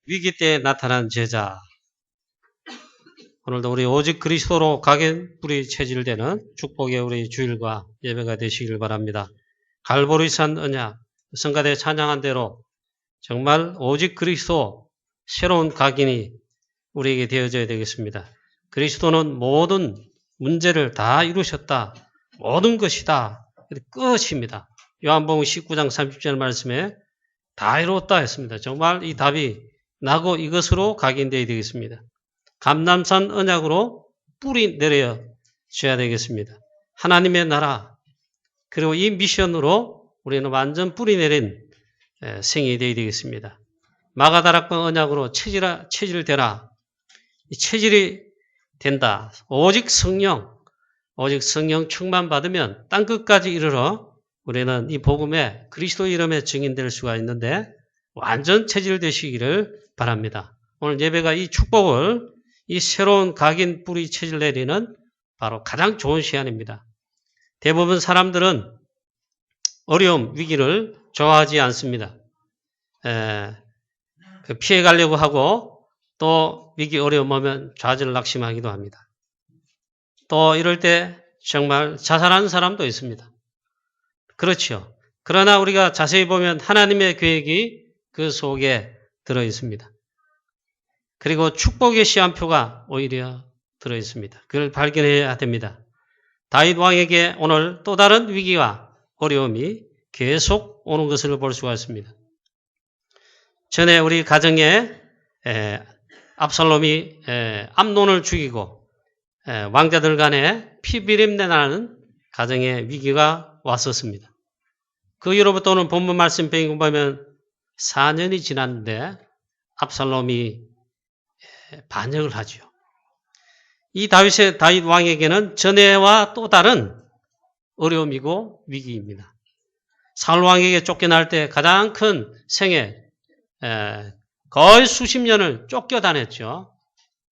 위기 때 나타난 제자. 오늘도 우리 오직 그리스도로 각인뿔이 체질되는 축복의 우리 주일과 예배가 되시길 바랍니다. 갈보리산 언약, 성가대 찬양한 대로 정말 오직 그리스도 새로운 각인이 우리에게 되어져야 되겠습니다. 그리스도는 모든 문제를 다 이루셨다. 모든 것이다. 끝입니다. 요한복음 19장 30절 말씀에 다 이루었다 했습니다. 정말 이 답이 나고 이것으로 각인되어야 되겠습니다. 감람산 언약으로 뿌리 내려져야 되겠습니다. 하나님의 나라 그리고 이 미션으로 우리는 완전 뿌리 내린 생이 되어야 되겠습니다. 마가다락방 언약으로 체질되라. 이 체질이 된다. 오직 성령 충만 받으면 땅끝까지 이르러 우리는 이 복음에 그리스도 이름에 증인될 수가 있는데 완전 체질되시기를 바랍니다. 오늘 예배가 이 축복을 이 새로운 각인 뿌리 체질 내리는 바로 가장 좋은 시간입니다. 대부분 사람들은 어려움, 위기를 좋아하지 않습니다. 피해가려고 하고 또 위기 어려움 오면 좌절낙심하기도 합니다. 또 이럴 때 정말 자살하는 사람도 있습니다. 그렇죠. 그러나 우리가 자세히 보면 하나님의 계획이 그 속에 들어 있습니다. 그리고 축복의 시한표가 오히려 들어 있습니다. 그걸 발견해야 됩니다. 다윗 왕에게 오늘 또 다른 위기와 어려움이 계속 오는 것을 볼 수가 있습니다. 전에 우리 가정에 압살롬이 암논을 죽이고 왕자들 간에 피비린내 나는 가정의 위기가 왔었습니다. 그 이후로부터는 본문 말씀 배경보면 4년이 지났는데 압살롬이 반역을 하죠. 이 다윗 왕에게는 전에와 또 다른 어려움이고 위기입니다. 사울 왕에게 쫓겨날 때 가장 큰 생애 거의 수십 년을 쫓겨다녔죠.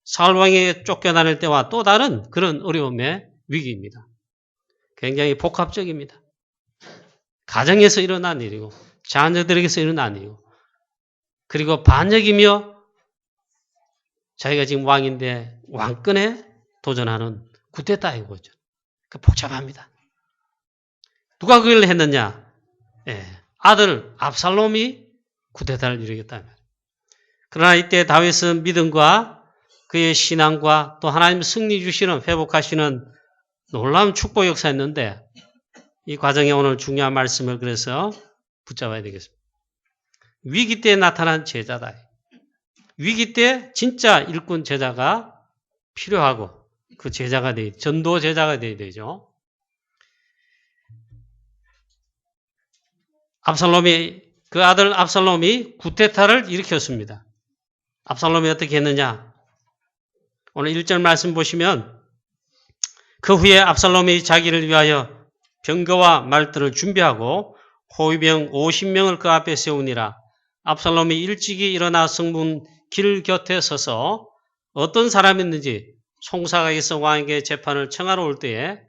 사울 왕에게 쫓겨다닐 때와 또 다른 그런 어려움의 위기입니다. 굉장히 복합적입니다. 가정에서 일어난 일이고 자녀들에게서 일어난 일이고 그리고 반역이며 자기가 지금 왕인데 왕권에 도전하는 쿠데타인 거죠. 복잡합니다. 누가 그걸 했느냐? 아들 압살롬이 쿠데타를 일으켰다. 그러나 이때 다윗은 믿음과 그의 신앙과 또 하나님 승리 주시는 회복하시는 놀라운 축복 역사였는데 이 과정에 오늘 중요한 말씀을 그래서 붙잡아야 되겠습니다. 위기 때 나타난 제자다. 위기 때 진짜 일꾼 제자가 필요하고 그 제자가 전도 제자가 되어야 되죠. 그 아들 압살롬이 구테타를 일으켰습니다. 압살롬이 어떻게 했느냐? 오늘 1절 말씀 보시면 그 후에 압살롬이 자기를 위하여 병거와 말들을 준비하고 호위병 50명을 그 앞에 세우니라. 압살롬이 일찍이 일어나 성문 길 곁에 서서 어떤 사람이었는지 송사가에서 왕에게 재판을 청하러 올 때에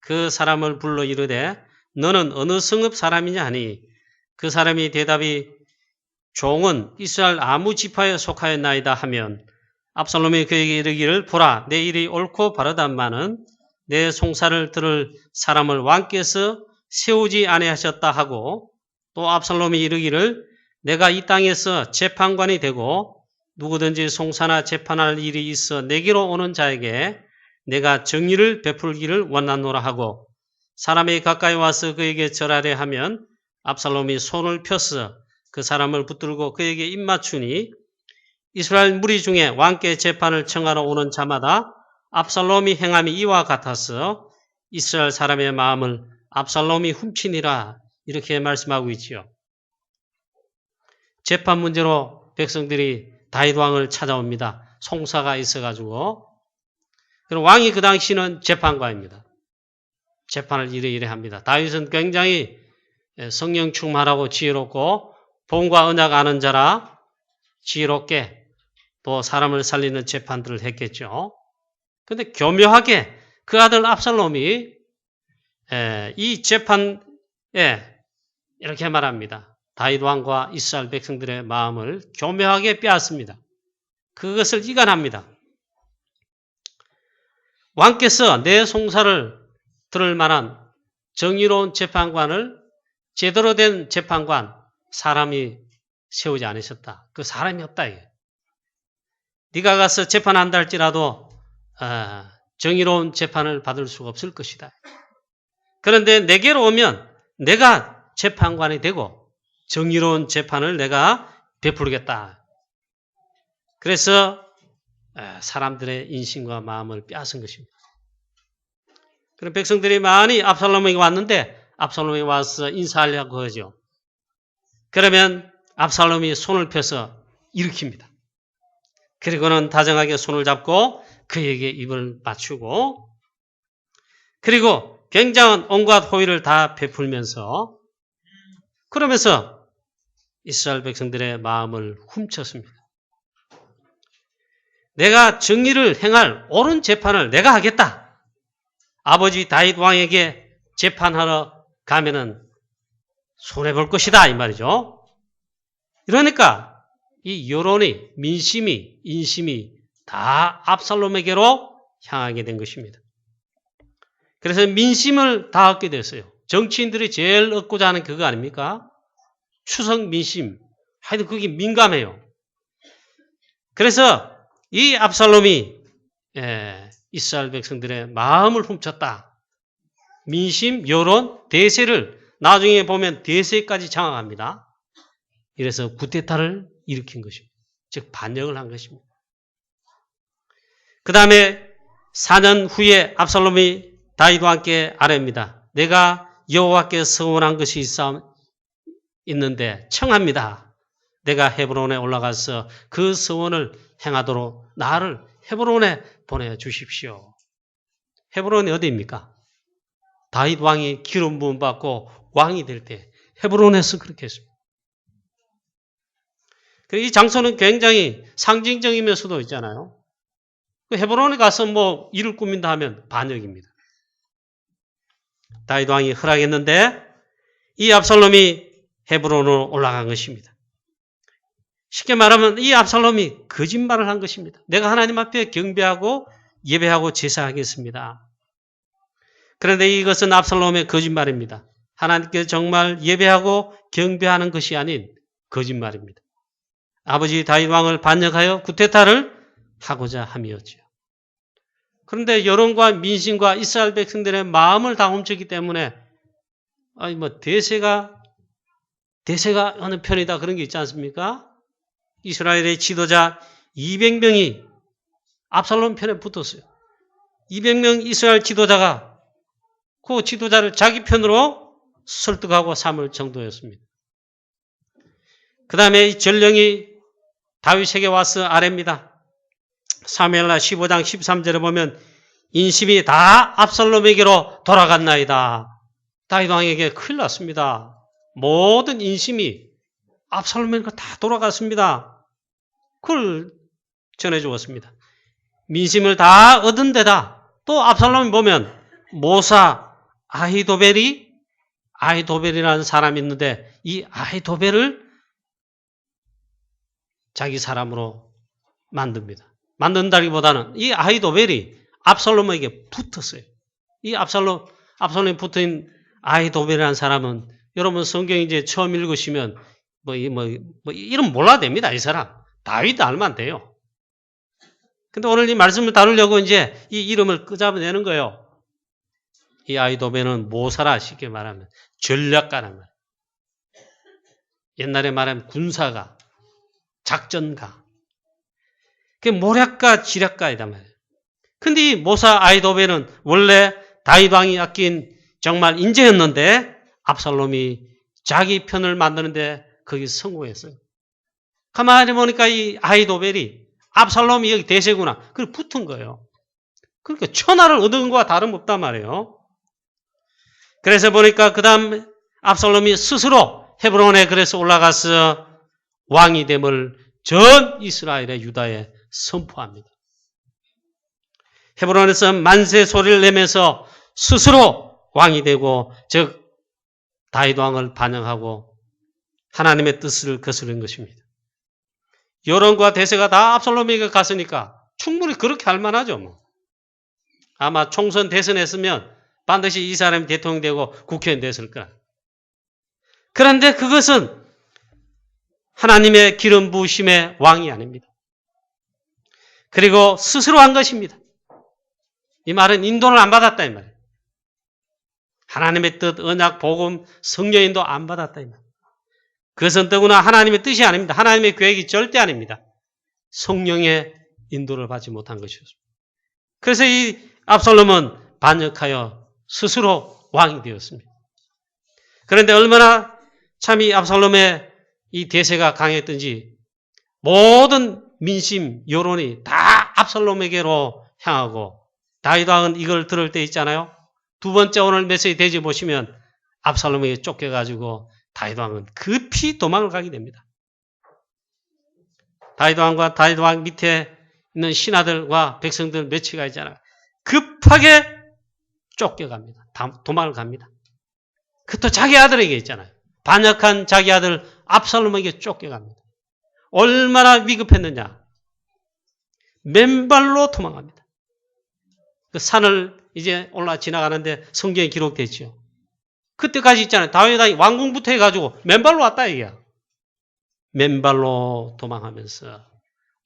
그 사람을 불러 이르되 너는 어느 성읍 사람이냐 하니 그 사람이 대답이 종은 이스라엘 아무 지파에 속하였나이다 하면 압살롬이 그에게 이르기를 보라 내 일이 옳고 바르단마는 내 송사를 들을 사람을 왕께서 세우지 아니하셨다 하고 또 압살롬이 이르기를 내가 이 땅에서 재판관이 되고 누구든지 송사나 재판할 일이 있어 내게로 오는 자에게 내가 정의를 베풀기를 원하노라 하고 사람이 가까이 와서 그에게 절하려 하면 압살롬이 손을 펴서 그 사람을 붙들고 그에게 입맞추니 이스라엘 무리 중에 왕께 재판을 청하러 오는 자마다 압살롬이 행함이 이와 같아서 이스라엘 사람의 마음을 압살롬이 훔치니라 이렇게 말씀하고 있지요. 재판 문제로 백성들이 다윗 왕을 찾아옵니다. 송사가 있어가지고. 그럼 왕이 그 당시는 재판관입니다. 재판을 이래 합니다. 다윗은 굉장히 성령 충만하고 지혜롭고 본과 언약 아는 자라 지혜롭게 또 사람을 살리는 재판들을 했겠죠. 그런데 교묘하게 그 아들 압살롬이 이 재판에 이렇게 말합니다. 다윗 왕과 이스라엘 백성들의 마음을 교묘하게 빼앗습니다. 그것을 이간합니다. 왕께서 내 송사를 들을 만한 정의로운 재판관을 제대로 된 재판관, 사람이 세우지 않으셨다. 그 사람이 없다. 이게. 네가 가서 재판한다 할지라도 정의로운 재판을 받을 수가 없을 것이다. 그런데 내게로 오면 내가 재판관이 되고 정의로운 재판을 내가 베풀겠다. 그래서 사람들의 인심과 마음을 빼앗은 것입니다. 그럼 백성들이 많이 압살롬에게 왔는데 압살롬이 와서 인사하려고 하죠. 그러면 압살롬이 손을 펴서 일으킵니다. 그리고는 다정하게 손을 잡고 그에게 입을 맞추고 그리고 굉장한 온갖 호의를 다 베풀면서 그러면서 이스라엘 백성들의 마음을 훔쳤습니다. 내가 정의를 행할 옳은 재판을 내가 하겠다. 아버지 다윗 왕에게 재판하러 가면은 손해볼 것이다 이 말이죠. 그러니까 이 여론이, 민심이, 인심이 다 압살롬에게로 향하게 된 것입니다. 그래서 민심을 다 얻게 됐어요. 정치인들이 제일 얻고자 하는 그거 아닙니까? 추석 민심. 하여튼 그게 민감해요. 그래서 이 압살롬이 이스라엘 백성들의 마음을 훔쳤다. 민심, 여론, 대세를 나중에 보면 대세까지 장악합니다. 이래서 쿠데타를 일으킨 것입니다. 즉 반역을 한 것입니다. 그 다음에 4년 후에 압살롬이 다윗과 함께 아뢰입니다. 내가 여호와께 서원한 것이 있는데 청합니다. 내가 헤브론에 올라가서 그 서원을 행하도록 나를 헤브론에 보내주십시오. 헤브론이 어디입니까? 다윗 왕이 기름 부음 받고 왕이 될 때 헤브론에서 그렇게 했습니다. 이 장소는 굉장히 상징적이면서도 있잖아요. 헤브론에 가서 뭐 일을 꾸민다 하면 반역입니다. 다윗 왕이 허락했는데 이 압살롬이 헤브론으로 올라간 것입니다. 쉽게 말하면 이 압살롬이 거짓말을 한 것입니다. 내가 하나님 앞에 경배하고 예배하고 제사하겠습니다. 그런데 이것은 압살롬의 거짓말입니다. 하나님께 정말 예배하고 경배하는 것이 아닌 거짓말입니다. 아버지 다윗 왕을 반역하여 쿠데타를 하고자 함이었죠. 그런데 여론과 민심과 이스라엘 백성들의 마음을 다 훔쳤기 때문에 대세가 어느 편이다 그런 게 있지 않습니까? 이스라엘의 지도자 200명이 압살롬 편에 붙었어요. 200명 이스라엘 지도자가 그 지도자를 자기 편으로 설득하고 삼을 정도였습니다. 그 다음에 이 전령이 다윗에게 와서 아뢰입니다. 사무엘하 15장 13절에 보면 인심이 다 압살롬에게로 돌아갔나이다. 다윗 왕에게 큰일 났습니다. 모든 인심이 압살롬에게로 다 돌아갔습니다. 그걸 전해주었습니다. 민심을 다 얻은 데다 또 압살롬이 보면 모사 아히도벨이라는 사람이 있는데 이 아히도벨을 자기 사람으로 만듭니다. 만든다기보다는 이 아히도벨이 압살롬에게 붙었어요. 이 압살롬에 붙은 아히도벨이라는 사람은 여러분 성경 이제 처음 읽으시면 이름 몰라도 됩니다. 이 사람 다윗 알면 돼요. 근데 오늘 이 말씀을 다루려고 이제 이 이름을 끄잡아내는 거예요. 이 아히도벨은 모사라 쉽게 말하면 전략가란 말이에요. 옛날에 말하면 군사가, 작전가. 그게 모략가, 지략가이단 말이에요. 근데 이 모사 아히도벨은 원래 다윗 왕이 아낀 정말 인재였는데 압살롬이 자기 편을 만드는데 거기 성공했어요. 가만히 보니까 이 아히도벨이 압살롬이 여기 대세구나. 그걸 붙은 거예요. 그러니까 천하를 얻은 것과 다름없단 말이에요. 그래서 보니까 그 다음 압살롬이 스스로 헤브론에 그래서 올라가서 왕이 됨을 전 이스라엘의 유다에 선포합니다. 헤브론에서 만세 소리를 내면서 스스로 왕이 되고 즉 다윗 왕을 반영하고 하나님의 뜻을 거스른 것입니다. 여론과 대세가 다 압살롬에게 갔으니까 충분히 그렇게 할 만하죠. 뭐. 아마 총선 대선했으면 반드시 이 사람이 대통령 되고 국회의원 됐을 거야. 그런데 그것은 하나님의 기름 부으심의 왕이 아닙니다. 그리고 스스로 한 것입니다. 이 말은 인도를 안 받았다 이 말이에요. 하나님의 뜻, 언약, 복음, 성령 인도 안 받았다 이 말이에요. 그것은 더구나 하나님의 뜻이 아닙니다. 하나님의 계획이 절대 아닙니다. 성령의 인도를 받지 못한 것이었습니다. 그래서 이 압살롬은 반역하여 스스로 왕이 되었습니다. 그런데 얼마나 참 이 압살롬의 이 대세가 강했던지 모든 민심, 여론이 다 압살롬에게로 향하고 다윗 왕은 이걸 들을 때 있잖아요. 두 번째 오늘 메시지 대지 보시면 압살롬에게 쫓겨가지고 다윗 왕은 급히 도망을 가게 됩니다. 다윗 왕과 다윗 왕 밑에 있는 신하들과 백성들 몇치가 있잖아요. 급하게 쫓겨갑니다. 도망을 갑니다. 그것도 자기 아들에게 있잖아요. 반역한 자기 아들 압살롬에게 쫓겨갑니다. 얼마나 위급했느냐. 맨발로 도망갑니다. 그 산을 이제 올라 지나가는데 성경에 기록되어 있죠. 그때까지 있잖아요. 다윗이 왕궁부터 해가지고 맨발로 왔다 이게야. 맨발로 도망하면서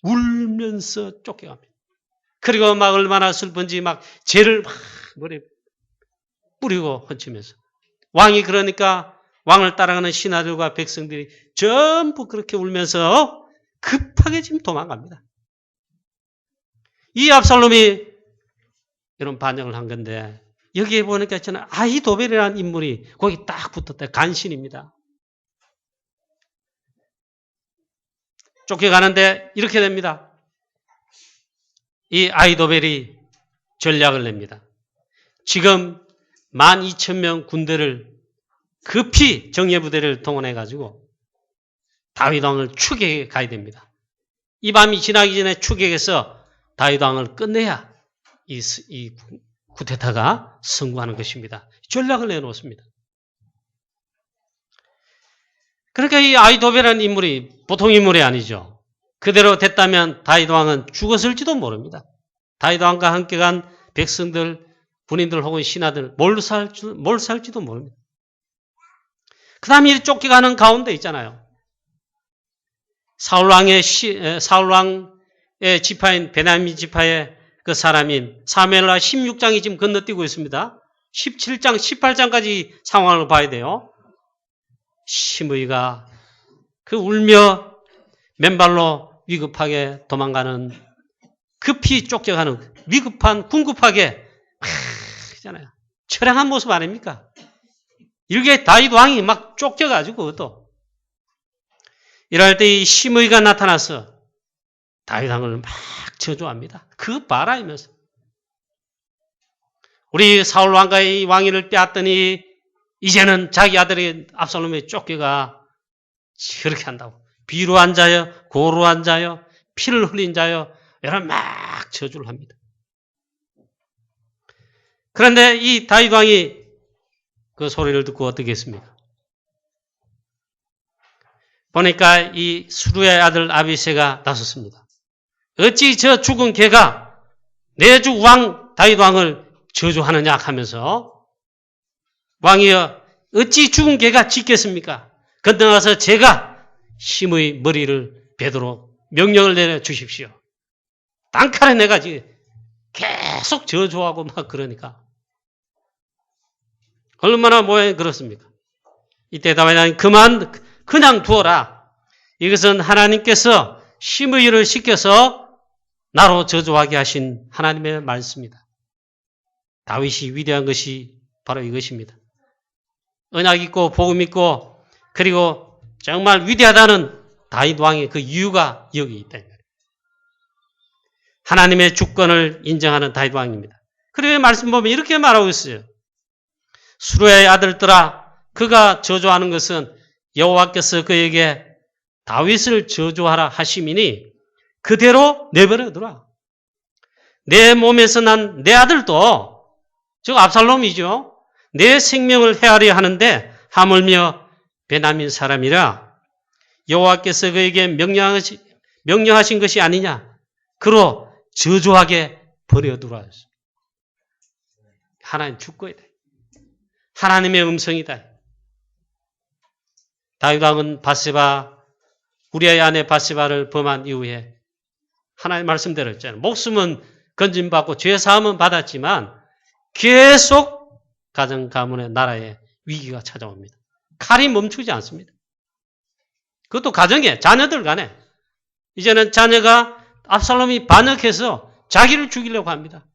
울면서 쫓겨갑니다. 그리고 막 얼마나 슬픈지 막 죄를 막 머리에 뿌리고 헛치면서 왕이 그러니까 왕을 따라가는 신하들과 백성들이 전부 그렇게 울면서 급하게 지금 도망갑니다. 이 압살롬이 이런 반역을 한 건데 여기에 보니까 있잖아요. 아히도벨이라는 인물이 거기 딱 붙었다. 간신입니다. 쫓겨가는데 이렇게 됩니다. 이 아히도벨이 전략을 냅니다. 지금 12,000명 군대를 급히 정예부대를 동원해가지고 다윗 왕을 추격해 가야 됩니다. 이 밤이 지나기 전에 추격해서 다윗 왕을 끝내야 이 쿠데타가 성공하는 것입니다. 전략을 내놓습니다. 그러니까 이 아히도벨이라는 인물이 보통 인물이 아니죠. 그대로 됐다면 다윗 왕은 죽었을지도 모릅니다. 다윗 왕과 함께 간 백성들, 군인들 혹은 신하들 뭘 살지도 모릅니다. 그 다음에 쫓겨가는 가운데 있잖아요. 사울왕의 지파인 베냐민 지파의 그 사람인 사무엘하 16장이 지금 건너뛰고 있습니다. 17장, 18장까지 상황을 봐야 돼요. 시므이가 그 울며 맨발로 위급하게 도망가는 급히 쫓겨가는 위급한 궁급하게 있잖아요. 처량한 모습 아닙니까? 이렇게 다윗 왕이 막 쫓겨가지고 또 이럴 때 이 시므이가 나타나서 다윗 왕을 막 저주합니다. 그 봐라 이면서 우리 사울 왕과의 왕위를 빼앗더니 이제는 자기 아들이 압살롬에 쫓겨가 그렇게 한다고. 비루한 자여, 고루한 자여, 피를 흘린 자여, 이런 막 저주를 합니다. 그런데 이 다윗 왕이 그 소리를 듣고 어떻게 했습니까? 보니까 이 수루의 아들 아비새가 나섰습니다. 어찌 저 죽은 개가 내 주 왕 다윗 왕을 저주하느냐 하면서 왕이여 어찌 죽은 개가 짖겠습니까? 건너가서 제가 심의 머리를 베도록 명령을 내려 주십시오. 단칼에 내가 지금 계속 저주하고 막 그러니까 얼마나 모양이 그렇습니까? 이때 다윗이 그냥 두어라. 이것은 하나님께서 심의를 시켜서 나로 저주하게 하신 하나님의 말씀이다. 다윗이 위대한 것이 바로 이것입니다. 언약 있고 복음 있고 그리고 정말 위대하다는 다윗 왕의 그 이유가 여기 있다. 하나님의 주권을 인정하는 다윗 왕입니다. 그리고 말씀 보면 이렇게 말하고 있어요. 수루의 아들들아 그가 저주하는 것은 여호와께서 그에게 다윗을 저주하라 하심이니 그대로 내버려두라. 내 몸에서 난 내 아들도 즉 압살롬이죠. 내 생명을 헤아려 하는데 하물며 베냐민 사람이라 여호와께서 그에게 명령하신 것이 아니냐. 그로 저주하게 버려두라. 하나님 죽어야 돼. 하나님의 음성이다. 다윗 왕은 바세바, 우리아의 아내 바세바를 범한 이후에 하나님 말씀대로 했잖아요. 목숨은 건진받고 죄사함은 받았지만 계속 가정 가문의 나라에 위기가 찾아옵니다. 칼이 멈추지 않습니다. 그것도 가정에, 자녀들 간에. 이제는 자녀가 압살롬이 반역해서 자기를 죽이려고 합니다.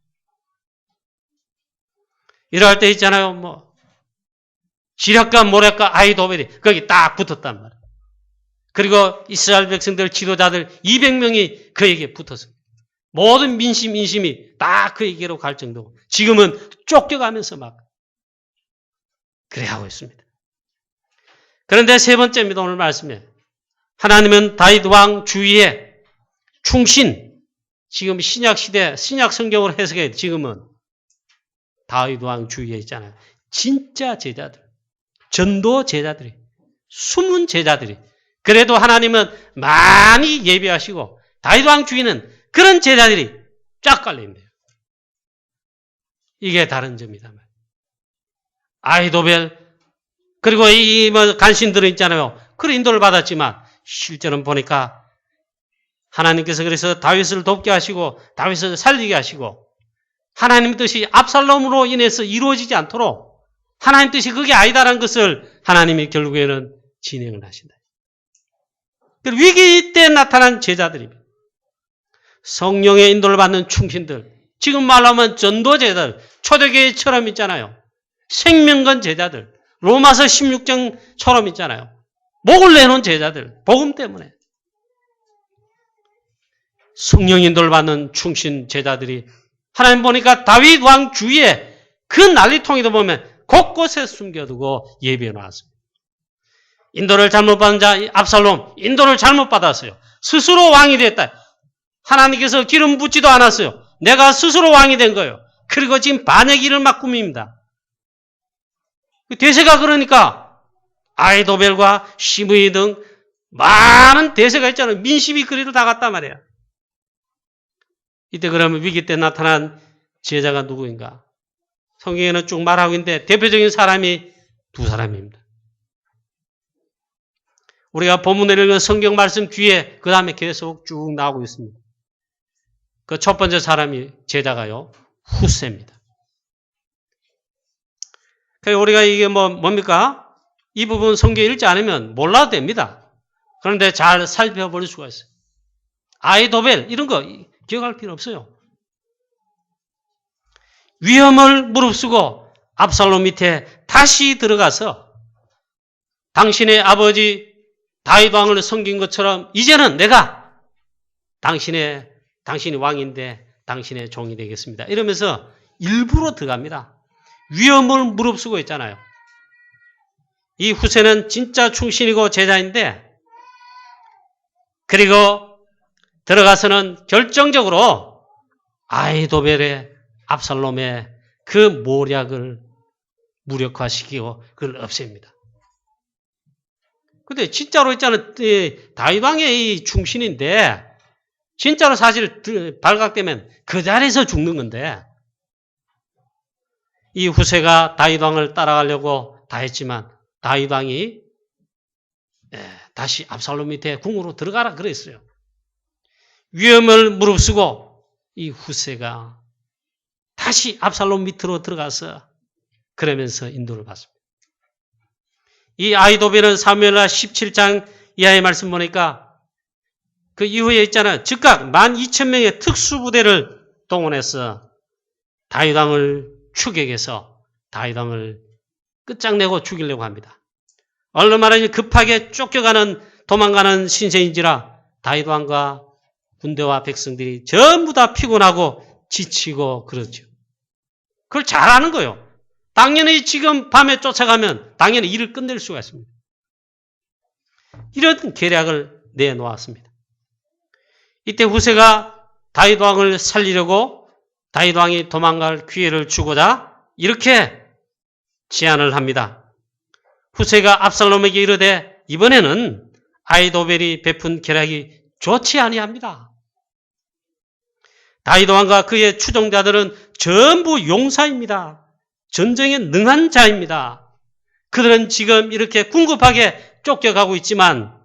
이럴 때 있잖아요. 지략가 모략가 아히도벨이 거기 딱 붙었단 말이에요. 그리고 이스라엘 백성들 지도자들 200명이 그에게 붙었습니다. 모든 민심이 다 그에게로 갈 정도고 지금은 쫓겨가면서 막 그래 하고 있습니다. 그런데 세 번째입니다. 오늘 말씀에 하나님은 다윗 왕 주위에 충신, 지금 신약시대 신약 성경으로 해석해 지금은 다윗 왕 주위에 있잖아요. 진짜 제자들, 전도 제자들이, 숨은 제자들이. 그래도 하나님은 많이 예비하시고 다윗 왕 주위는 그런 제자들이 쫙 깔려있네요. 이게 다른 점이다. 아히도벨, 그리고 이 간신들은 있잖아요. 그런 인도를 받았지만 실제로는 보니까 하나님께서 그래서 다윗을 돕게 하시고 다윗을 살리게 하시고 하나님 뜻이 압살롬으로 인해서 이루어지지 않도록 하나님 뜻이 그게 아니다라는 것을 하나님이 결국에는 진행을 하신다. 위기 때 나타난 제자들입니다. 성령의 인도를 받는 충신들, 지금 말로 하면 전도제자들, 초대교회처럼 있잖아요. 생명건 제자들, 로마서 16장처럼 있잖아요. 목을 내놓은 제자들, 복음 때문에. 성령 인도를 받는 충신 제자들이 하나님 보니까 다윗 왕 주위에 그 난리통에도 보면 곳곳에 숨겨두고 예비해 놨습니다. 인도를 잘못 받은 자 압살롬, 인도를 잘못 받았어요. 스스로 왕이 됐다. 하나님께서 기름 붓지도 않았어요. 내가 스스로 왕이 된 거예요. 그리고 지금 반역일을 막 꾸밉니다. 대세가 그러니까 아히도벨과 시므이 등 많은 대세가 있잖아요. 민심이 그리로 다 갔단 말이에요. 이때 그러면 위기 때 나타난 제자가 누구인가? 성경에는 쭉 말하고 있는데 대표적인 사람이 두 사람입니다. 우리가 본문에 읽은 성경 말씀 뒤에 그 다음에 계속 쭉 나오고 있습니다. 그 첫 번째 사람이 제자가요. 후세입니다. 그러니까 우리가 이게 뭡니까? 이 부분 성경 읽지 않으면 몰라도 됩니다. 그런데 잘 살펴볼 수가 있어요. 아히도벨 이런 거 기억할 필요 없어요. 위험을 무릅쓰고 압살롬 밑에 다시 들어가서 당신의 아버지 다윗 왕을 섬긴 것처럼 이제는 내가 당신이 왕인데 당신의 종이 되겠습니다. 이러면서 일부러 들어갑니다. 위험을 무릅쓰고 있잖아요. 이 후세는 진짜 충신이고 제자인데 그리고 들어가서는 결정적으로 아히도벨의 압살롬의 그 모략을 무력화시키고 그걸 없앱니다. 근데 진짜로 있잖아요. 다윗 왕의 이 충신인데 진짜로 사실 발각되면 그 자리에서 죽는 건데 이 후세가 다윗 왕을 따라가려고 다 했지만 다윗 왕이 다시 압살롬 밑에 궁으로 들어가라 그랬어요. 위험을 무릅쓰고 이 후세가 다시 압살롬 밑으로 들어가서 그러면서 인도를 받습니다. 이 아히도벨은 사무엘하 17장 이하의 말씀 보니까 그 이후에 있잖아요. 즉각 12,000명의 특수부대를 동원해서 다윗 왕을 추격해서 다윗 왕을 끝장내고 죽이려고 합니다. 얼마나 급하게 도망가는 신세인지라 다윗 왕과 군대와 백성들이 전부 다 피곤하고 지치고 그렇죠. 그걸 잘하는 거예요. 당연히 지금 밤에 쫓아가면 당연히 일을 끝낼 수가 있습니다. 이런 계략을 내놓았습니다. 이때 후세가 다윗 왕을 살리려고 다윗 왕이 도망갈 기회를 주고자 이렇게 제안을 합니다. 후세가 압살롬에게 이르되 이번에는 아히도벨이 베푼 계략이 좋지 아니합니다. 다윗 왕과 그의 추종자들은 전부 용사입니다. 전쟁에 능한 자입니다. 그들은 지금 이렇게 궁급하게 쫓겨가고 있지만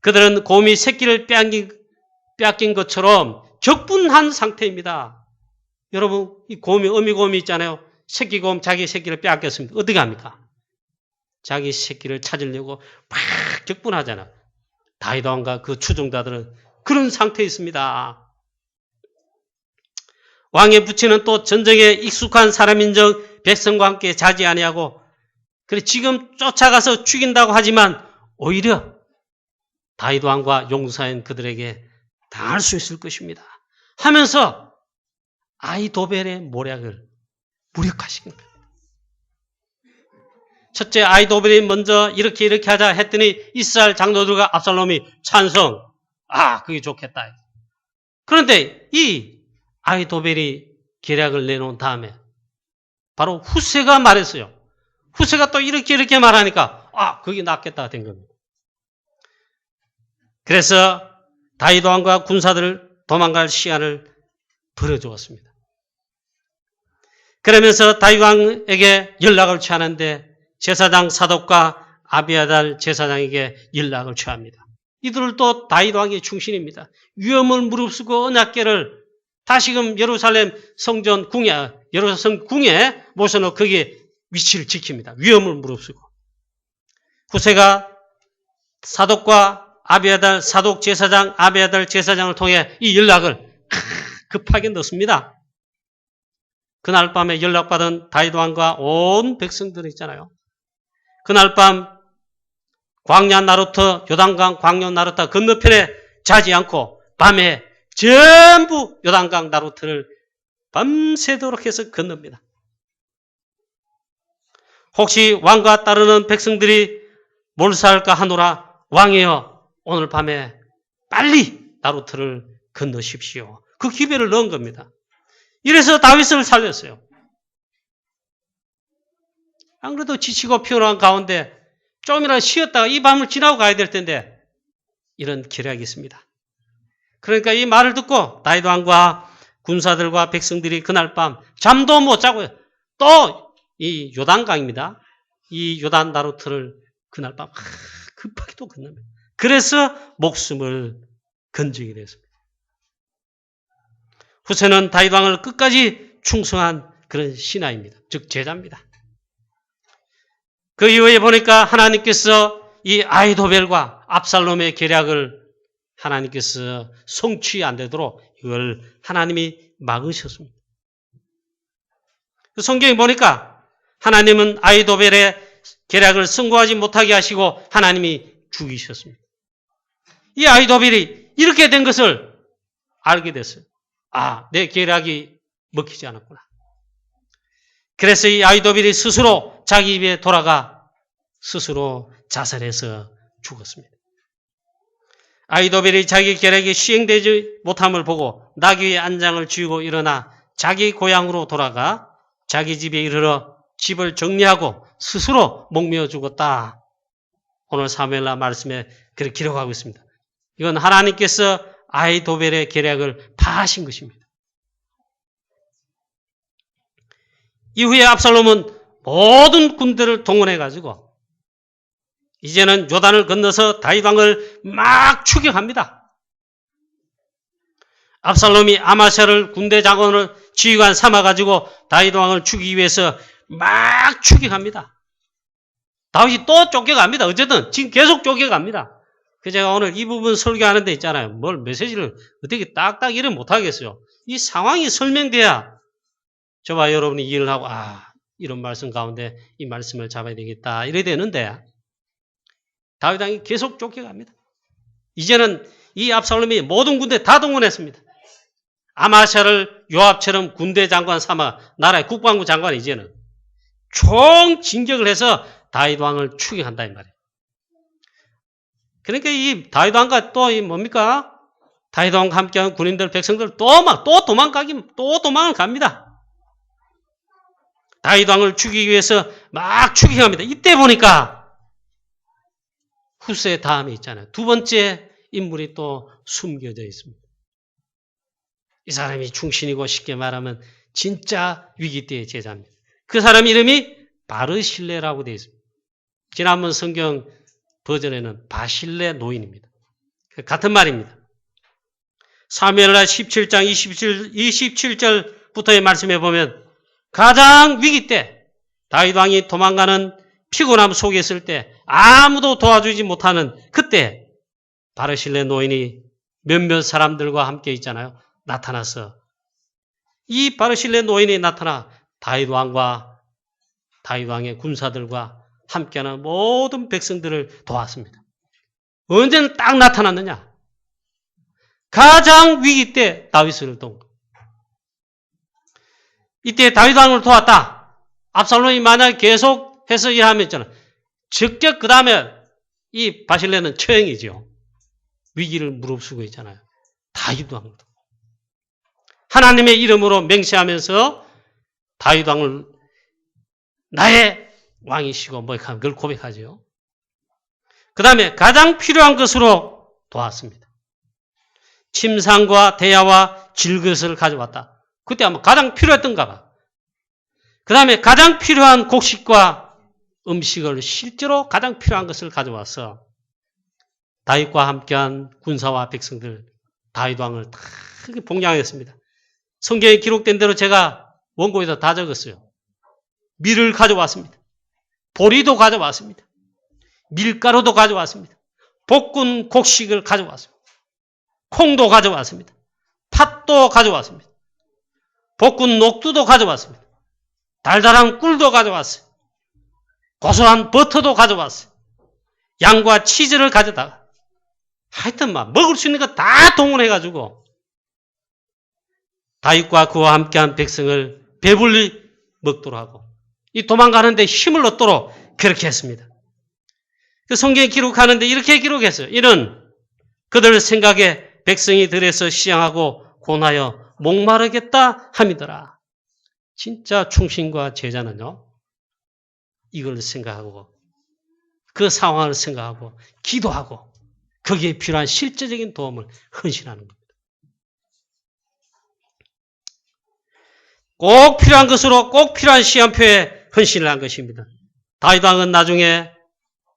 그들은 곰이 새끼를 빼앗긴 것처럼 격분한 상태입니다. 여러분, 이 곰이, 어미곰이 있잖아요. 새끼곰 자기 새끼를 빼앗겼습니다. 어떻게 합니까? 자기 새끼를 찾으려고 막 격분하잖아요. 다윗 왕과 그 추종자들은 그런 상태에 있습니다. 왕의 부친은 또 전쟁에 익숙한 사람인즉 백성과 함께 자지 아니하고 그래 지금 쫓아가서 죽인다고 하지만 오히려 다윗 왕과 용사인 그들에게 당할 수 있을 것입니다. 하면서 아히도벨의 모략을 무력화시킨 거예요. 첫째, 아히도벨이 먼저 이렇게 하자 했더니 이스라엘 장로들과 압살롬이 찬성. 그게 좋겠다. 그런데 이 아히도벨이 계략을 내놓은 다음에 바로 후세가 말했어요. 후세가 또 이렇게 말하니까 그게 낫겠다 된 겁니다. 그래서 다윗 왕과 군사들을 도망갈 시간을 벌어주었습니다. 그러면서 다윗 왕에게 연락을 취하는데 제사장 사독과 아비아달 제사장에게 연락을 취합니다. 이들도 다윗 왕의 충신입니다. 위험을 무릅쓰고 언약궤를 다시금 예루살렘 성전 궁에, 예루살렘 궁에 모셔놓고 거기에 위치를 지킵니다. 위험을 무릅쓰고. 후세가 사독과 아비아달, 사독 제사장, 아비아달 제사장을 통해 이 연락을 급하게 넣습니다. 그날 밤에 연락받은 다윗 왕과 온 백성들 있잖아요. 그날 밤 광야 나루터, 요단강 광야 나루터 건너편에 자지 않고 밤에 전부 요단강 나루터를 밤새도록 해서 건넙니다. 혹시 왕과 따르는 백성들이 몰사할까 하노라 왕이여 오늘 밤에 빨리 나루터를 건너십시오. 그 기별을 넣은 겁니다. 이래서 다윗을 살렸어요. 안 그래도 지치고 피곤한 가운데 좀이라도 쉬었다가 이 밤을 지나고 가야 될 텐데 이런 계략이 있습니다. 그러니까 이 말을 듣고 다윗 왕과 군사들과 백성들이 그날 밤 잠도 못 자고 또 이 요단강입니다. 이 요단 나루터를 그날 밤 급하게 또 건넙니다. 그래서 목숨을 건지게 됐습니다. 후세는 다윗 왕을 끝까지 충성한 그런 신하입니다. 즉 제자입니다. 그 이후에 보니까 하나님께서 이 아히도벨과 압살롬의 계략을 하나님께서 성취 안 되도록 이걸 하나님이 막으셨습니다. 성경에 보니까 하나님은 아히도벨의 계략을 성공하지 못하게 하시고 하나님이 죽이셨습니다. 이 아히도벨이 이렇게 된 것을 알게 됐어요. 내 계략이 먹히지 않았구나. 그래서 이 아히도벨이 스스로 자기 집에 돌아가 스스로 자살해서 죽었습니다. 아히도벨이 자기 계략이 시행되지 못함을 보고 나귀의 안장을 쥐고 일어나 자기 고향으로 돌아가 자기 집에 이르러 집을 정리하고 스스로 목매어 죽었다. 오늘 사무엘하 말씀에 그렇게 기록하고 있습니다. 이건 하나님께서 아히도벨의 계략을 파하신 것입니다. 이후에 압살롬은 모든 군대를 동원해가지고 이제는 요단을 건너서 다윗 왕을 막 추격합니다. 압살롬이 아마샤를 군대 장관을 지휘관 삼아가지고 다윗 왕을 죽이기 위해서 막 추격합니다. 다윗이 또 쫓겨갑니다. 어쨌든 지금 계속 쫓겨갑니다. 제가 오늘 이 부분 설교하는 데 있잖아요. 뭘 메시지를 어떻게 딱딱 이해 못하겠어요. 이 상황이 설명돼야 저와 여러분이 이해를 하고 이런 말씀 가운데 이 말씀을 잡아야 되겠다 이래야 되는데 다윗 왕이 계속 쫓겨갑니다. 이제는 이 압살롬이 모든 군대 다 동원했습니다. 아마샤를 요압처럼 군대 장관 삼아 나라의 국방부 장관이 이제는 총 진격을 해서 다윗 왕을 추격한다 이 말이에요. 그러니까 이 다윗 왕과 또 뭡니까? 다윗 왕과 함께한 군인들, 백성들 또 도망을 갑니다. 다윗 왕을 죽이기 위해서 막 추격합니다. 이때 보니까 후세 다음에 있잖아요. 두 번째 인물이 또 숨겨져 있습니다. 이 사람이 충신이고 쉽게 말하면 진짜 위기 때의 제자입니다. 그 사람 이름이 바르실레라고 되어 있습니다. 지난번 성경 버전에는 바실레 노인입니다. 같은 말입니다. 사무엘하 17장 27절부터의 말씀에 보면 가장 위기 때 다윗 왕이 도망가는 피곤함 속에 있을 때 아무도 도와주지 못하는 그때 바르실레 노인이 몇몇 사람들과 함께 있잖아요. 나타나서 이 바르실레 노인이 나타나 다윗 왕의 군사들과 함께하는 모든 백성들을 도왔습니다. 언제는 딱 나타났느냐? 가장 위기 때 다윗을 도운 것. 이때 다윗 왕을 도왔다. 압살롬이 만약 계속해서 일하면 있잖아. 적격 그 다음에 이 바실레는 처형이죠. 위기를 무릅쓰고 있잖아요. 다윗 왕도. 하나님의 이름으로 맹세하면서 다윗 왕을 나의 왕이시고 뭐 그걸 고백하죠. 그 다음에 가장 필요한 것으로 도왔습니다. 침상과 대야와 질것을 가져왔다. 그때 아마 가장 필요했던가 봐. 그 다음에 가장 필요한 곡식과 음식을 실제로 가장 필요한 것을 가져와서 다윗과 함께한 군사와 백성들 다윗 왕을 다 봉양했습니다. 성경에 기록된 대로 제가 원고에다 다 적었어요. 밀을 가져왔습니다. 보리도 가져왔습니다. 밀가루도 가져왔습니다. 볶은 곡식을 가져왔습니다. 콩도 가져왔습니다. 팥도 가져왔습니다. 볶은 녹두도 가져왔습니다. 달달한 꿀도 가져왔어요. 고소한 버터도 가져왔어요. 양과 치즈를 가져다가 하여튼 막 먹을 수 있는 거 다 동원해가지고 다윗과 그와 함께한 백성을 배불리 먹도록 하고 이 도망가는데 힘을 얻도록 그렇게 했습니다. 그 성경에 기록하는데 이렇게 기록했어요. 이는 그들 생각에 백성이 들에서 시장하고 고나여 목마르겠다 함이더라. 진짜 충신과 제자는요. 이걸 생각하고 그 상황을 생각하고 기도하고 거기에 필요한 실제적인 도움을 헌신하는 겁니다. 꼭 필요한 것으로 꼭 필요한 시간표에 헌신을 한 것입니다. 다윗 왕은 나중에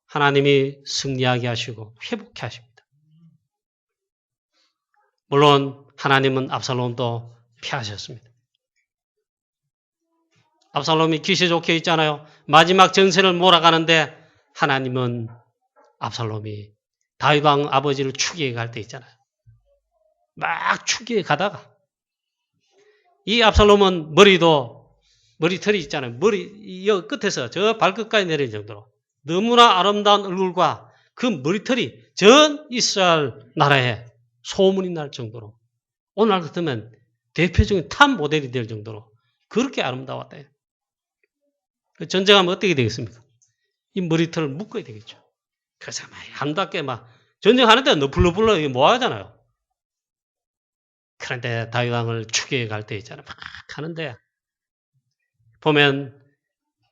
하나님이 승리하게 하시고 회복케 하십니다. 물론 하나님은 압살롬도 피하셨습니다. 압살롬이 기세 좋게 있잖아요. 마지막 전세를 몰아가는데 하나님은 압살롬이 다윗 왕 아버지를 추기에 갈 때 있잖아요. 막 추기에 가다가 이 압살롬은 머리털이 있잖아요. 머리 끝에서 저 발끝까지 내릴 정도로 너무나 아름다운 얼굴과 그 머리털이 전 이스라엘 나라에 소문이 날 정도로 오늘 같으면 대표적인 탑 모델이 될 정도로 그렇게 아름다웠다. 전쟁하면 어떻게 되겠습니까? 이 머리털을 묶어야 되겠죠. 그래서 막 아름답게 막 전쟁하는 데 너플너플러 뭐 하잖아요. 그런데 다윗 왕을 추기에 갈 때 있잖아요. 막 하는데 보면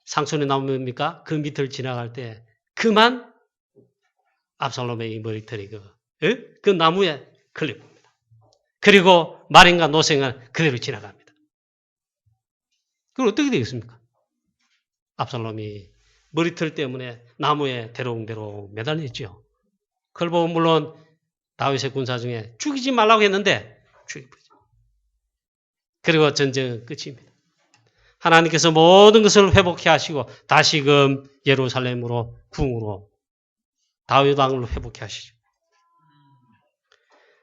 상손이 나옵니까? 그 밑을 지나갈 때 그만 압살롬의 이 머리털이 그 나무에 걸려봅니다. 그리고 말인가 노생은 그대로 지나갑니다. 그럼 어떻게 되겠습니까? 압살롬이 머리털 때문에 나무에 대롱대롱 매달렸죠. 그걸 보면 물론 다윗의 군사 중에 죽이지 말라고 했는데 죽여버리죠. 그리고 전쟁은 끝입니다. 하나님께서 모든 것을 회복해 하시고 다시금 예루살렘으로 궁으로 다윗 왕을 회복해 하시죠.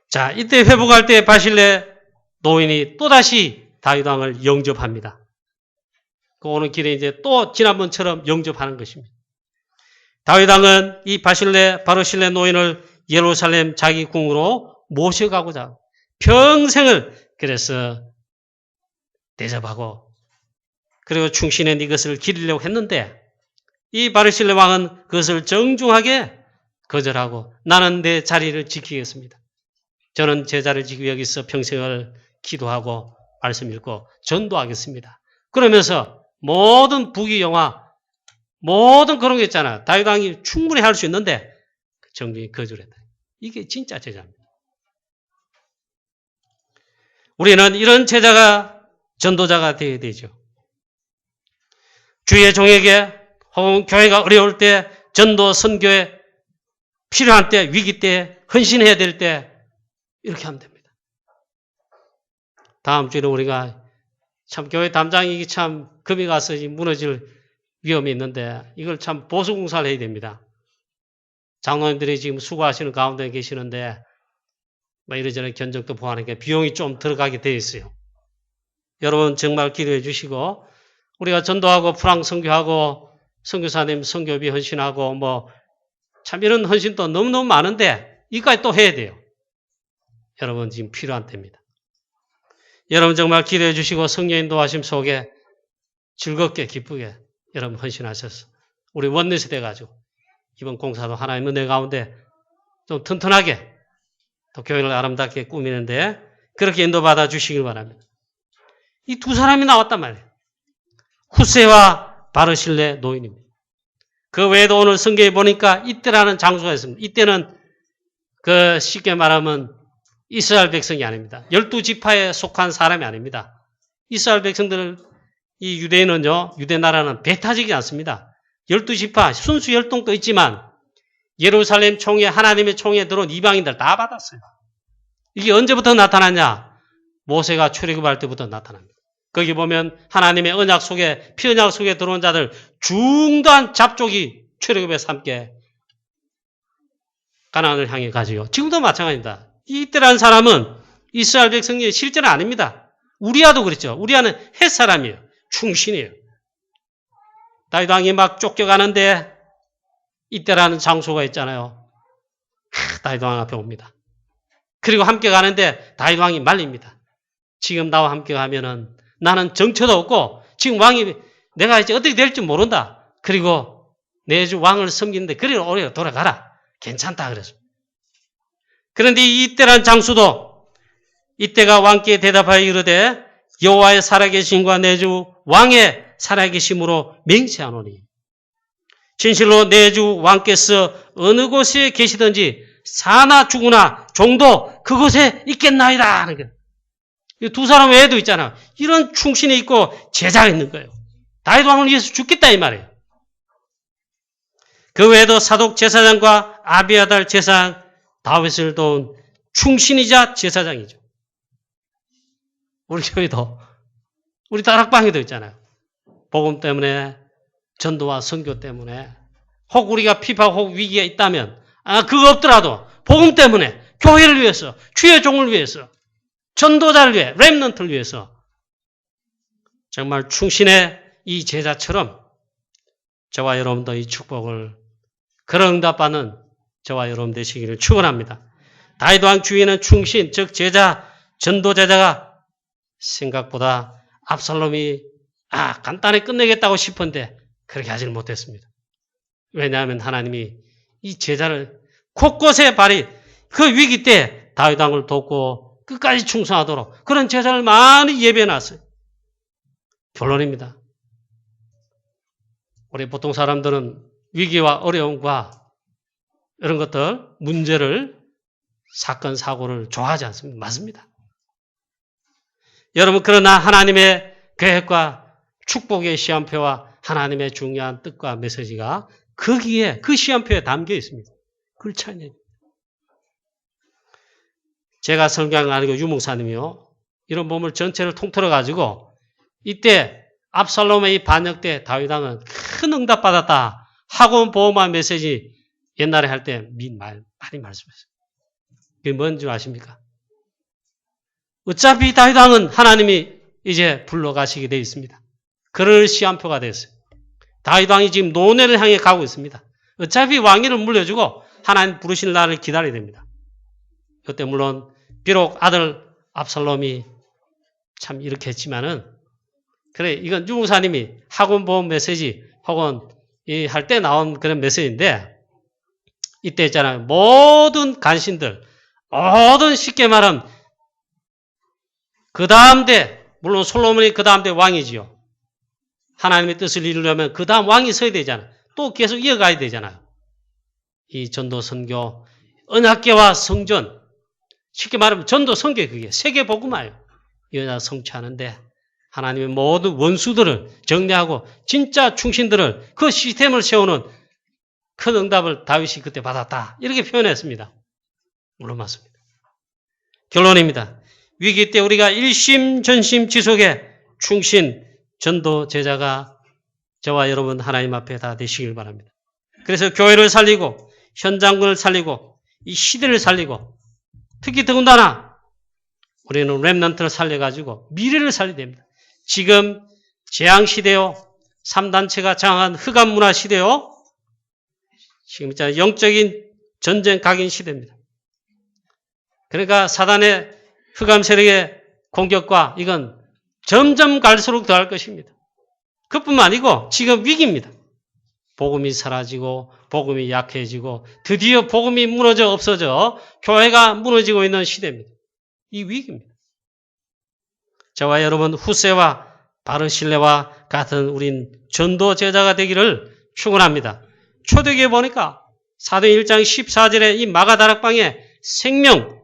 자, 이때 회복할 때 바실레 노인이 또다시 다윗 왕을 영접합니다. 그 오는 길에 이제 또 지난번처럼 영접하는 것입니다. 다윗 왕은 이 바르실레 노인을 예루살렘 자기 궁으로 모셔가고자 평생을 그래서 대접하고 그리고 충신의 이것을 기리려고 했는데 이 바르실레 왕은 그것을 정중하게 거절하고 나는 내 자리를 지키겠습니다. 저는 제 자리를 지키고 여기서 평생을 기도하고 말씀 읽고 전도하겠습니다. 그러면서 모든 부귀 영화 모든 그런 게 있잖아요. 다윗 왕이 충분히 할 수 있는데 정중히 거절했다. 이게 진짜 제자입니다. 우리는 이런 제자가 전도자가 되어야 되죠. 주의 종에게 혹은 교회가 어려울 때, 전도 선교에 필요한 때, 위기 때, 헌신해야 될 때 이렇게 하면 됩니다. 다음 주에는 우리가 참 교회 담장이 참 금이 가서 무너질 위험이 있는데 이걸 참 보수공사를 해야 됩니다. 장로님들이 지금 수고하시는 가운데 계시는데 뭐 이러저러 견적도 보완하니까 비용이 좀 들어가게 되어 있어요. 여러분 정말 기도해 주시고 우리가 전도하고 프랑 선교하고 선교사님 선교비 헌신하고 뭐 참 이런 헌신도 너무너무 많은데 이까지 또 해야 돼요. 여러분 지금 필요한 때입니다. 여러분 정말 기도해 주시고 성령 인도하심 속에 즐겁게 기쁘게 여러분 헌신하셔서 우리 원내세 돼가지고 이번 공사도 하나님의 은혜 가운데 좀 튼튼하게 또 교회를 아름답게 꾸미는데 그렇게 인도받아 주시길 바랍니다. 이 두 사람이 나왔단 말이에요. 후세와 바르실레 노인입니다. 그 외에도 오늘 성경에 보니까 이때라는 장소가 있습니다. 이때는 그 쉽게 말하면 이스라엘 백성이 아닙니다. 12지파에 속한 사람이 아닙니다. 이스라엘 백성들, 이 유대인은요, 유대 나라는 배타지지 않습니다. 12지파, 순수 혈통도 있지만 예루살렘 총회, 하나님의 총회에 들어온 이방인들 다 받았어요. 이게 언제부터 나타났냐? 모세가 출애굽할 때부터 나타납니다. 거기 보면 하나님의 언약 속에, 피언약 속에 들어온 자들 중단 잡족이 출애굽에서 함께 가나안을 향해 가지요. 지금도 마찬가지입니다. 이때라는 사람은 이스라엘 백성이 실제는 아닙니다. 우리아도 그랬죠. 우리아는 헷 사람이에요. 충신이에요. 다윗 왕이 막 쫓겨가는데 이때라는 장소가 있잖아요. 다윗 왕 앞에 옵니다. 그리고 함께 가는데 다윗 왕이 말립니다. 지금 나와 함께 가면은 나는 정처도 없고 지금 왕이 내가 이제 어떻게 될지 모른다. 그리고 내 주 왕을 섬기는데 그리 오래 돌아가라. 괜찮다 그랬습니다. 그런데 이때란 장수도 이때가 왕께 대답하여 이르되 여호와의 살아계심과 내 주 왕의 살아계심으로 맹세하노니 진실로 내 주 왕께서 어느 곳에 계시든지 사나 죽으나 종도 그곳에 있겠나이다 하는 거예요. 두 사람 외에도 있잖아. 이런 충신이 있고 제자가 있는 거예요. 다윗 왕을 위해서 죽겠다 이 말이에요. 그 외에도 사독 제사장과 아비아달 제사장 다윗을 도운 충신이자 제사장이죠. 우리 교회도 우리 다락방에도 있잖아요. 복음 때문에 전도와 선교 때문에 혹 우리가 피파 혹 위기가 있다면 그거 없더라도 복음 때문에 교회를 위해서 주의 종을 위해서 전도자를 위해 렘넌트를 위해서 정말 충신의 이 제자처럼 저와 여러분도 이 축복을 그런 응답받는 저와 여러분 되시기를 축원합니다. 다윗 왕 주위에는 충신 즉 제자 전도제자가 생각보다 압살롬이 간단히 끝내겠다고 싶은데 그렇게 하지를 못했습니다. 왜냐하면 하나님이 이 제자를 곳곳에 발이 그 위기 때 다윗 왕을 돕고 끝까지 충성하도록 그런 제자를 많이 예배해놨어요. 결론입니다. 우리 보통 사람들은 위기와 어려움과 이런 것들, 문제를, 사건, 사고를 좋아하지 않습니다. 맞습니다. 여러분 그러나 하나님의 계획과 축복의 시험표와 하나님의 중요한 뜻과 메시지가 거기에 그 시험표에 담겨 있습니다. 그렇지 않냐. 제가 설교한 거 아니고 유목사님이요. 이런 몸을 전체를 통틀어 가지고 이때 압살롬의 이 반역 때 다윗 왕은 큰 응답 받았다. 학원 보호만 메시지 옛날에 할 때 많이 말씀했어요. 그게 뭔지 아십니까? 어차피 다윗 왕은 하나님이 이제 불러가시게 되어 있습니다. 그럴 시한표가 됐어요. 다윗 왕이 지금 노년을 향해 가고 있습니다. 어차피 왕위를 물려주고 하나님 부르신 날을 기다려야 됩니다. 그때 물론 비록 아들 압살롬이 참 이렇게 했지만은 그래 이건 유목사님이 학원 보험 메시지 혹은 할 때 나온 그런 메시지인데 이때 있잖아요. 모든 간신들 모든 쉽게 말하면 그 다음 대 물론 솔로몬이 그 다음 대 왕이지요. 하나님의 뜻을 이루려면 그 다음 왕이 서야 되잖아요. 또 계속 이어가야 되잖아요. 이 전도 선교, 언약궤와 성전, 쉽게 말하면 전도 선교 그게 세계 복음화예요. 이거 성취하는데 하나님의 모든 원수들을 정리하고 진짜 충신들을 그 시스템을 세우는 큰 응답을 다윗이 그때 받았다. 이렇게 표현했습니다. 물론 맞습니다. 결론입니다. 위기 때 우리가 일심전심지속의 충신 전도 제자가 저와 여러분 하나님 앞에 다 되시길 바랍니다. 그래서 교회를 살리고 현장을 살리고 이 시대를 살리고 특히 더군다나 우리는 렘넌트를 살려가지고 미래를 살려야 됩니다. 지금 재앙시대요. 3단체가 장악한 흑암문화 시대요. 지금 있잖아요. 영적인 전쟁 각인 시대입니다. 그러니까 사단의 흑암 세력의 공격과 이건 점점 갈수록 더할 것입니다. 그뿐만 아니고 지금 위기입니다. 복음이 사라지고 복음이 약해지고 드디어 복음이 무너져 없어져 교회가 무너지고 있는 시대입니다. 이 위기입니다. 저와 여러분 후세와 바르실레와 같은 우린 전도 제자가 되기를 축원합니다. 초대교회 보니까 사도행 1장 14절에 이 마가다락방에 생명,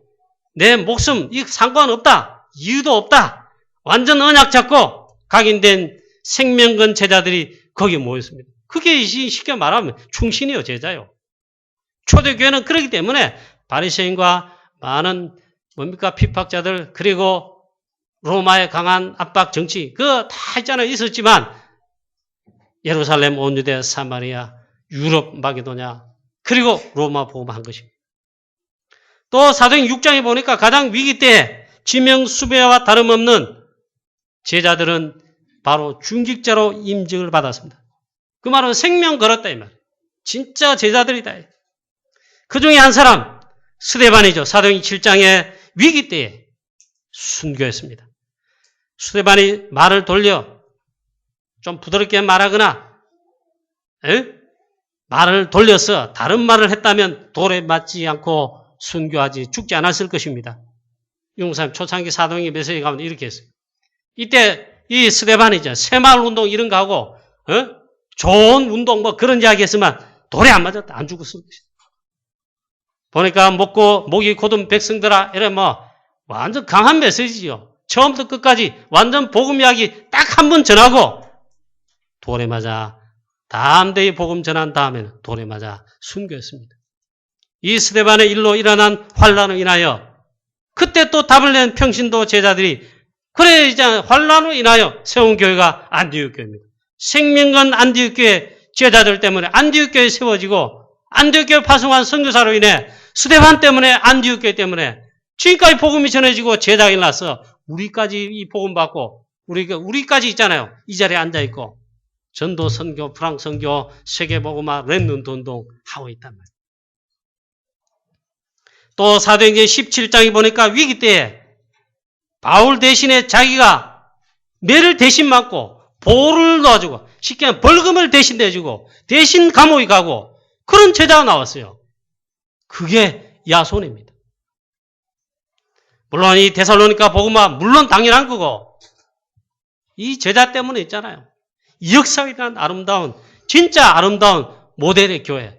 내 목숨 이 상관없다. 이유도 없다. 완전 언약 잡고 각인된 생명건 제자들이 거기에 모였습니다. 그게 쉽게 말하면 충신이요 제자요. 초대교회는 그렇기 때문에 바리새인과 많은 뭡니까 핍박자들 그리고 로마의 강한 압박 정치 그거 다 있잖아요. 있었지만 예루살렘 온 유대 사마리아 유럽 마게도냐 그리고 로마 복음한 것입니다. 또 사도행 6장에 보니까 가장 위기 때 지명수배와 다름없는 제자들은 바로 중직자로 임직을 받았습니다. 그 말은 생명 걸었다 이 말. 진짜 제자들이다. 그 중에 한 사람 스데반이죠. 사도행 7장의 위기 때에 순교했습니다. 스데반이 말을 돌려 좀 부드럽게 말하거나 말을 돌려서 다른 말을 했다면 돌에 맞지 않고 순교하지 죽지 않았을 것입니다. 용산 초창기 사도행전 메시지 가면 이렇게 했어요. 이때 이 스데반이죠. 새마을 운동 이런 거 하고 좋은 운동 뭐 그런 이야기 했으면 돌에 안 맞았다. 안 죽었을 것이다. 보니까 목이 곧은 백성들아 이래 뭐 완전 강한 메시지요. 처음부터 끝까지 완전 복음 이야기 딱 한 번 전하고 돌에 맞아 다음 대에 복음 전한 다음에는 돌에 맞아 순교했습니다. 이 스데반의 일로 일어난 환란을 인하여 그때 또 답을 낸 평신도 제자들이 그래 이제 환란으로 인하여 세운 교회가 안디옥 교회입니다. 생명건 안디옥 교회 제자들 때문에 안디옥 교회 세워지고 안디옥 교회 파송한 선교사로 인해 스데반 때문에 안디옥 교회 때문에 지금까지 복음이 전해지고 제자가 일어나서 우리까지 이 복음 받고 우리까지 있잖아요. 이 자리에 앉아 있고 전도 선교, 프랑스 선교, 세계 복음화, 렘넌트 운동 하고 있단 말이에요. 또 사도행전 17장에 보니까 위기 때에 바울 대신에 자기가 매를 대신 맞고 보호를 도와주고 쉽게 말하면 벌금을 대신 내주고 대신 감옥에 가고 그런 제자가 나왔어요. 그게 야손입니다. 물론 이 데살로니가 복음화 물론 당연한 거고 이 제자 때문에 있잖아요. 이 역사에 대한 아름다운 진짜 아름다운 모델의 교회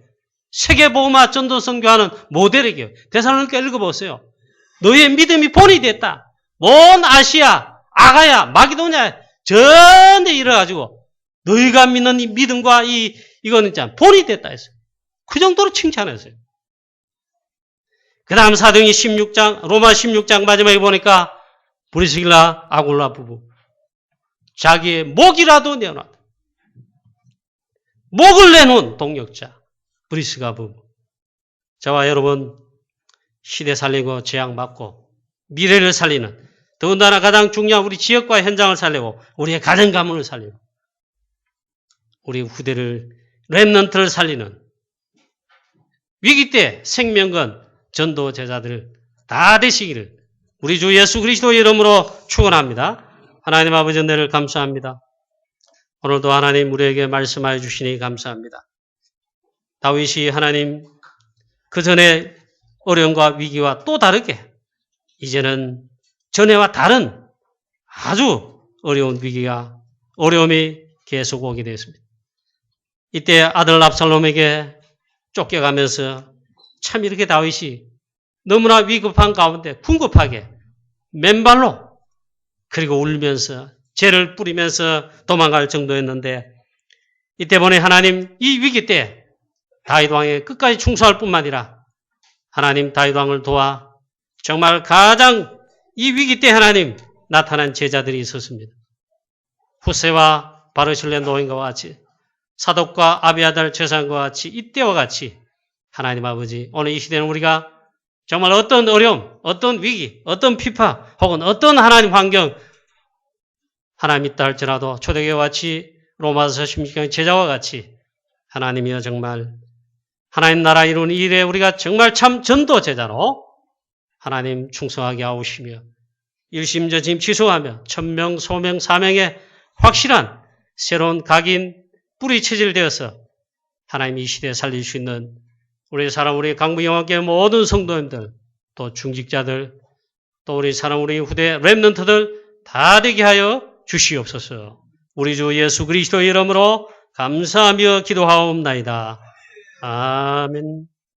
세계 복음화 전도 선교하는 모델의 교회 데살로니가 읽어보세요. 너희의 믿음이 본이 됐다. 온 아시아, 아가야, 마게도냐 전에 이뤄가지고 너희가 믿는 이 믿음과 이거는 있잖아 본이 됐다 했어요. 그 정도로 칭찬했어요. 그 다음 사도행전 16장, 로마 16장 마지막에 보니까 브리스길라 아굴라 부부 자기의 목이라도 내어놨다. 목을 내놓은 동력자 브리스가 부부. 저와 여러분 시대 살리고 재앙 막고 미래를 살리는 더군다나 가장 중요한 우리 지역과 현장을 살리고 우리의 가정 가문을 살리고 우리 후대를 렘넌트를 살리는 위기 때 생명건 전도 제자들 다 되시기를 우리 주 예수 그리스도 이름으로 축원합니다. 하나님 아버지 은혜를 감사합니다. 오늘도 하나님 우리에게 말씀하여 주시니 감사합니다. 다윗이 하나님 그 전에 어려움과 위기와 또 다르게 이제는 전에와 다른 아주 어려운 어려움이 계속 오게 되었습니다. 이때 아들 압살롬에게 쫓겨가면서 참 이렇게 다윗이 너무나 위급한 가운데 궁급하게 맨발로 그리고 울면서 죄를 뿌리면서 도망갈 정도였는데 이때 보니 하나님 이 위기 때 다윗 왕에 끝까지 충성할 뿐만 아니라 하나님 다윗 왕을 도와 정말 가장 이 위기 때 하나님 나타난 제자들이 있었습니다. 후세와 바르실레 노인과 같이 사독과 아비아달 제사장과 같이 이때와 같이 하나님 아버지 오늘 이 시대는 우리가 정말 어떤 어려움, 어떤 위기, 어떤 피파 혹은 어떤 하나님 환경 하나님 있다 할지라도 초대교회와 같이 로마서 16장 제자와 같이 하나님이여 정말 하나님 나라 이루는 이 일에 우리가 정말 참 전도 제자로 하나님 충성하게 하오시며 일심전심 지속하며 천명, 소명, 사명에 확실한 새로운 각인 뿌리 체질되어서 하나님 이 시대에 살릴 수 있는 우리 사람, 우리 강부영학교의 모든 성도님들, 또 중직자들, 또 우리 사람, 우리 후대 렘넌트들 다 되게 하여 주시옵소서. 우리 주 예수 그리스도의 이름으로 감사하며 기도하옵나이다. 아멘.